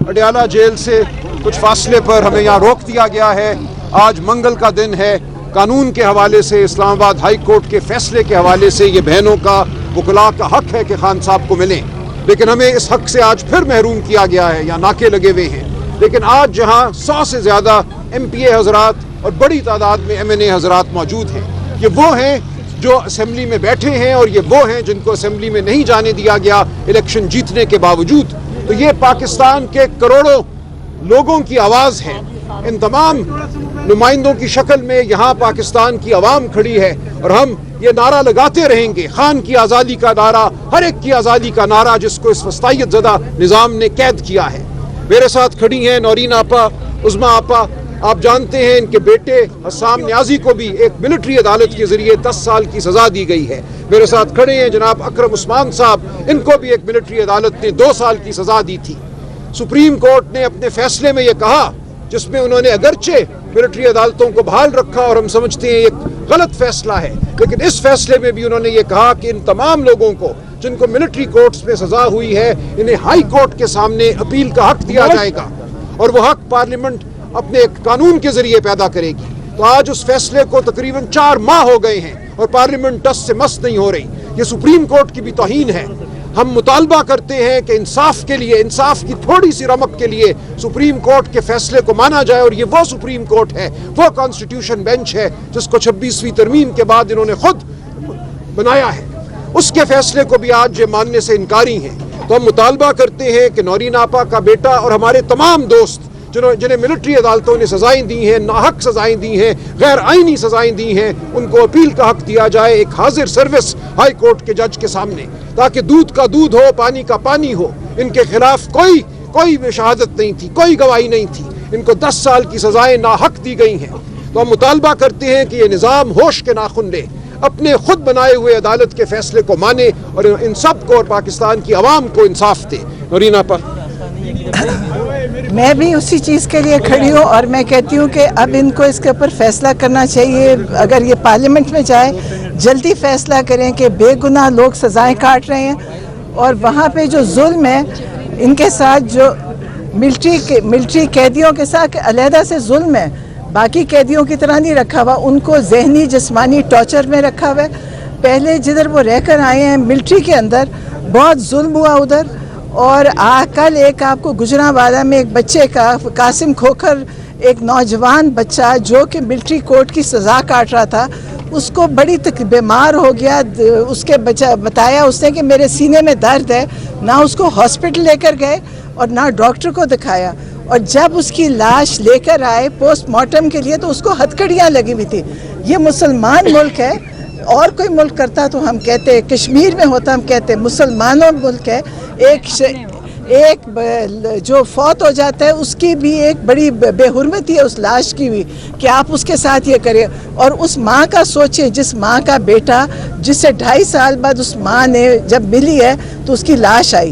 Adiala jail से कुछ फासले पर हमें यहाँ रोक दिया गया है। आज मंगल का दिन है। कानून के हवाले से, इस्लामाबाद हाई कोर्ट के फैसले के हवाले से ये बहनों का, वकला का हक है कि खान साहब को मिलें, लेकिन हमें इस हक से आज फिर महरूम किया गया है। यहाँ नाके लगे हुए हैं, लेकिन आज जहाँ 100 से ज़्यादा MPA हजरात और बड़ी तादाद में MNA हजरात मौजूद हैं, ये वो हैं जो असेंबली में बैठे हैं और ये वो हैं जिनको असेंबली में नहीं जाने दिया गया इलेक्शन जीतने के बावजूद। तो ये पाकिस्तान के करोड़ों लोगों की आवाज़ है। इन तमाम नुमाइंदों की शक्ल में यहाँ पाकिस्तान की आवाम खड़ी है और हम ये नारा लगाते रहेंगे, खान की आज़ादी का नारा, हर एक की आज़ादी का नारा, जिसको इस वस्तायत ज़दा निज़ाम ने कैद किया है। मेरे साथ खड़ी हैं नौरीन आपा, उज़मा आपा। आप जानते हैं इनके बेटे हसाम न्याजी को भी एक मिलिट्री अदालत के ज़रिए 10 साल की सज़ा दी गई है। मेरे साथ खड़े हैं जनाब अकरम उस्मान साहब, इनको भी एक मिलिट्री अदालत ने 2 साल की सज़ा दी थी। सुप्रीम कोर्ट ने अपने फैसले में ये कहा, जिसमें उन्होंने अगरचे मिलिट्री अदालतों को बहाल रखा और हम समझते हैं ये गलत फैसला है, लेकिन इस फैसले में भी उन्होंने ये कहा कि इन तमाम लोगों को जिनको मिलिट्री कोर्ट्स में सज़ा हुई है, इन्हें हाई कोर्ट के सामने अपील का हक दिया जाएगा और वो हक पार्लियामेंट अपने एक कानून के ज़रिए पैदा करेगी। तो आज उस फैसले को तकरीबन 4 माह हो गए हैं और पार्लियामेंट टस से मस नहीं हो रही। ये सुप्रीम कोर्ट की भी तौहीन है। हम मुतालबा करते हैं कि इंसाफ के लिए, इंसाफ की थोड़ी सी रमक के लिए सुप्रीम कोर्ट के फैसले को माना जाए और ये वो सुप्रीम कोर्ट है, वो कॉन्स्टिट्यूशन बेंच है जिसको 26वीं तरमीम के बाद इन्होंने खुद बनाया है। उसके फैसले को भी आज ये मानने से इनकारी हैं। तो हम मुतालबा करते हैं कि नौरीन आपा का बेटा और हमारे तमाम दोस्त जिन्हें मिलिट्री अदालतों ने सज़ाएं दी हैं, नाहक सज़ाएं दी हैं, गैर आइनी सज़ाएं दी हैं, उनको अपील का हक दिया जाए एक हाजिर सर्विस हाई कोर्ट के जज के सामने, ताकि दूध का दूध हो, पानी का पानी हो। इनके खिलाफ कोई शहादत नहीं थी, कोई गवाही नहीं थी। इनको 10 साल की सज़ाएं नाहक दी गई हैं। तो हम मुतालबा करते हैं कि ये निज़ाम होश के नाखुन ले, अपने खुद बनाए हुए अदालत के फैसले को माने और इन सब को और पाकिस्तान की आवाम को इंसाफ दे। नौरीन आपा। मैं भी उसी चीज़ के लिए खड़ी हूँ और मैं कहती हूँ कि अब इनको इसके ऊपर फैसला करना चाहिए। अगर ये पार्लियामेंट में जाए, जल्दी फैसला करें कि बेगुनाह लोग सज़ाएं काट रहे हैं और वहाँ पे जो जुल्म है इनके साथ, जो मिलिट्री कैदियों के साथ अलहदा से जुल्म है, बाकी कैदियों की तरह नहीं रखा हुआ, उनको जहनी जिस्मानी टॉर्चर में रखा हुआ है। पहले जिधर वो रहकर आए हैं मिलिट्री के अंदर, बहुत जुल्म हुआ उधर। और कल एक आपको गुजरांवाला में एक बच्चे का, कासिम खोखर, एक नौजवान बच्चा जो कि मिलिट्री कोर्ट की सज़ा काट रहा था, उसको बड़ी बीमार हो गया। उसके बताया उसने कि मेरे सीने में दर्द है। ना उसको हॉस्पिटल लेकर गए और ना डॉक्टर को दिखाया, और जब उसकी लाश लेकर आए पोस्टमार्टम के लिए तो उसको हथकड़ियाँ लगी हुई थी। ये मुसलमान मुल्क है, और कोई मुल्क करता तो हम कहते, कश्मीर में होता हम कहते मुसलमानों मुल्क है। एक जो फौत हो जाता है उसकी भी एक बड़ी बेहुरमती है उस लाश की भी, कि आप उसके साथ ये करें। और उस माँ का सोचें, जिस माँ का बेटा, जिससे 2.5 साल बाद उस माँ ने जब मिली है तो उसकी लाश आई।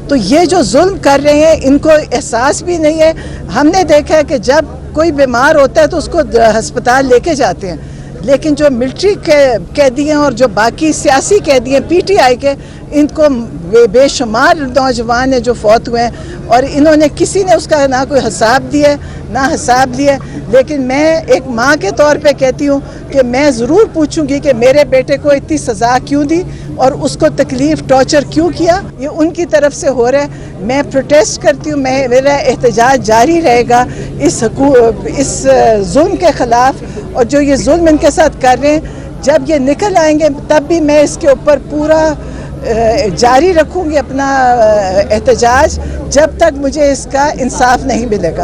तो ये जो जुल्म कर रहे हैं इनको एहसास भी नहीं है। हमने देखा है कि जब कोई बीमार होता है तो उसको अस्पताल लेके जाते हैं, लेकिन जो मिलिट्री कैदी हैं और जो बाकी सियासी कैदी हैं PTI के, इनको बेशुमार नौजवान हैं जो फौत हुए हैं और इन्होंने किसी ने उसका ना कोई हिसाब दिया ना हिसाब लिया। लेकिन मैं एक माँ के तौर पे कहती हूँ कि मैं ज़रूर पूछूंगी कि मेरे बेटे को इतनी सज़ा क्यों दी और उसको तकलीफ़ टॉर्चर क्यों किया। ये उनकी तरफ से हो रहा है। मैं प्रोटेस्ट करती हूँ, मेरा एहतजाज जारी रहेगा इस जुल्म के ख़िलाफ़। और जो ये जुल्म इनके साथ कर रहे हैं, जब ये निकल आएंगे तब भी मैं इसके ऊपर पूरा जारी रखूँगी अपना एहतजाज, जब तक मुझे इसका इंसाफ नहीं मिलेगा।